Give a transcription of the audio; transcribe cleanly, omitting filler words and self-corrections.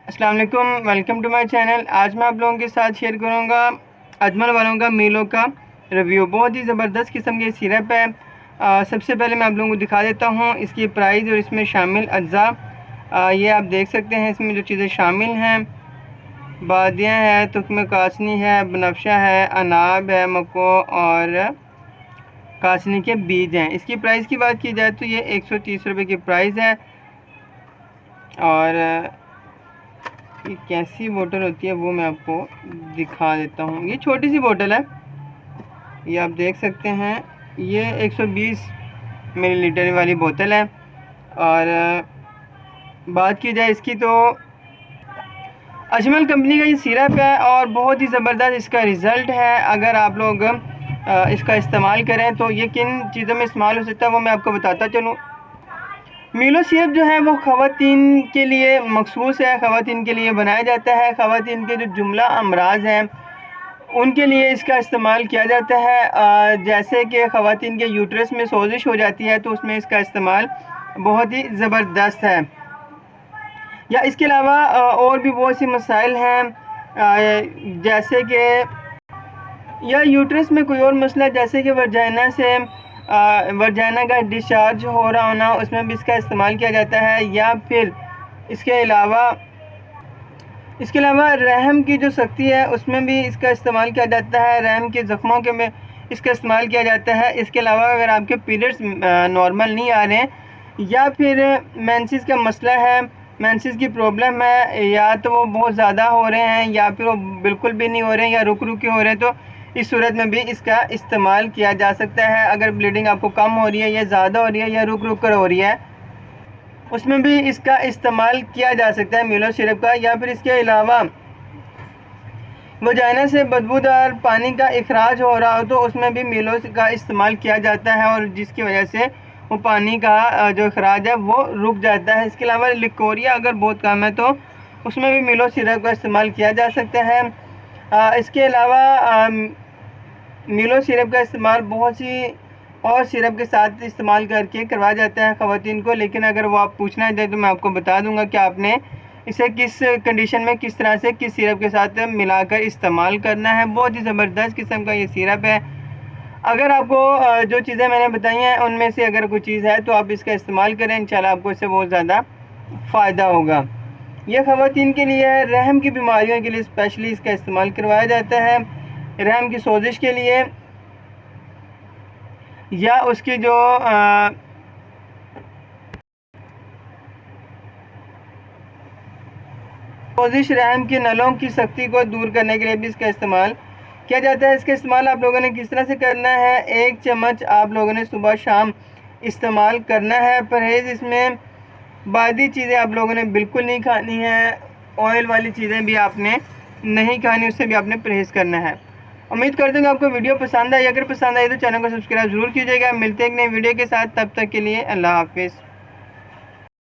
अस्सलाम वालेकुम, welcome to my channel. आज मैं आप लोगों के साथ शेयर करूंगा अजमल वालों का मीलो का रिव्यू। बहुत ही ज़बरदस्त किस्म की सिरप है। सबसे पहले मैं आप लोगों को दिखा देता हूं इसकी प्राइस और इसमें शामिल अज्जा। ये आप देख सकते हैं इसमें जो चीज़ें शामिल हैं, बादियाँ है, तुख्म कासनी है, बनफशा है, अनाब है, मको और कासनी के बीज हैं। इसकी प्राइस की बात की जाए तो ये 130 रुपये की प्राइस है। और ये कैसी बोतल होती है वो मैं आपको दिखा देता हूँ। ये छोटी सी बोतल है, ये आप देख सकते हैं। ये 120 मिलीलीटर वाली बोतल है। और बात की जाए इसकी तो अजमल कंपनी का ये सिरप है और बहुत ही ज़बरदस्त इसका रिज़ल्ट है। अगर आप लोग इसका इस्तेमाल करें तो ये किन चीज़ों में इस्तेमाल हो सकता है वो मैं आपको बताता चलूँ। मीलो सिरप जो है वो ख़वातीन के लिए मखसूस है, ख़वातीन के लिए बनाया जाता है। ख़वातीन के जो जुमला अमराज हैं उनके लिए इसका इस्तेमाल किया जाता है। जैसे कि ख़वातीन के यूट्रस में सोजिश हो जाती है तो उसमें इसका इस्तेमाल बहुत ही ज़बरदस्त है। या इसके अलावा और भी बहुत सी मसाइल हैं, जैसे कि या यूट्रस में कोई और मसला जैसे कि वर्जाना का डिस्चार्ज हो रहा होना, उसमें भी इसका इस्तेमाल किया जाता है। या फिर इसके अलावा रहम की जो सख्ती है उसमें भी इसका इस्तेमाल किया जाता है। रहम के ज़ख्मों के में इसका इस्तेमाल किया जाता है। इसके अलावा अगर आपके पीरियड्स नॉर्मल नहीं आ रहे हैं या फिर मेंसेस का मसला है, मेंसेस की प्रॉब्लम है, या तो वो बहुत ज़्यादा हो रहे हैं या फिर वो बिल्कुल भी नहीं हो रहे हैं या रुक रुक के हो रहे हैं, तो इस सूरत में भी इसका इस्तेमाल किया जा सकता है। अगर ब्लीडिंग आपको कम हो रही है या ज़्यादा हो रही है या रुक रुक कर हो रही है, उसमें भी इसका इस्तेमाल किया जा सकता है मीलो सिरप का। या फिर इसके अलावा वजाइना से बदबूदार पानी का इखराज हो रहा हो तो उसमें भी मीलो का इस्तेमाल किया जाता है और जिसकी वजह से वो पानी का जो इखराज है वो रुक जाता है। इसके अलावा लिकोरिया अगर बहुत कम है तो उसमें भी मीलो सिरप का इस्तेमाल किया जा सकता है। इसके अलावा मीलो सिरप का इस्तेमाल बहुत सी और सिरप के साथ इस्तेमाल करके करवाया जाता है ख़वातीन को, लेकिन अगर वो आप पूछना चाहें तो मैं आपको बता दूंगा कि आपने इसे किस कंडीशन में किस तरह से किस सिरप के साथ मिलाकर इस्तेमाल करना है। बहुत ही ज़बरदस्त किस्म का ये सिरप है। अगर आपको जो चीज़ें मैंने बताई हैं उनमें से अगर कोई चीज़ है तो आप इसका इस्तेमाल करें, इंशाल्लाह आपको इससे बहुत ज़्यादा फ़ायदा होगा। यह ख़वातीन के लिए है, रहम की बीमारियों के लिए स्पेशली इसका इस्तेमाल करवाया जाता है। रहम की सोजिश के लिए या उसकी जो सोजिश रहम की नलों की सख्ती को दूर करने के लिए भी इसका इस्तेमाल किया जाता है। इसका इस्तेमाल आप लोगों ने किस तरह से करना है, 1 चम्मच आप लोगों ने सुबह शाम इस्तेमाल करना है। परहेज़ इसमें बादी चीज़ें आप लोगों ने बिल्कुल नहीं खानी है, ऑयल वाली चीज़ें भी आपने नहीं खानी, उससे भी आपने परहेज़ करना है। उम्मीद करते हैं कि आपको वीडियो पसंद आई। अगर पसंद आई तो चैनल को सब्सक्राइब ज़रूर कीजिएगा। मिलते हैं एक नई वीडियो के साथ, तब तक के लिए अल्लाह हाफिज़।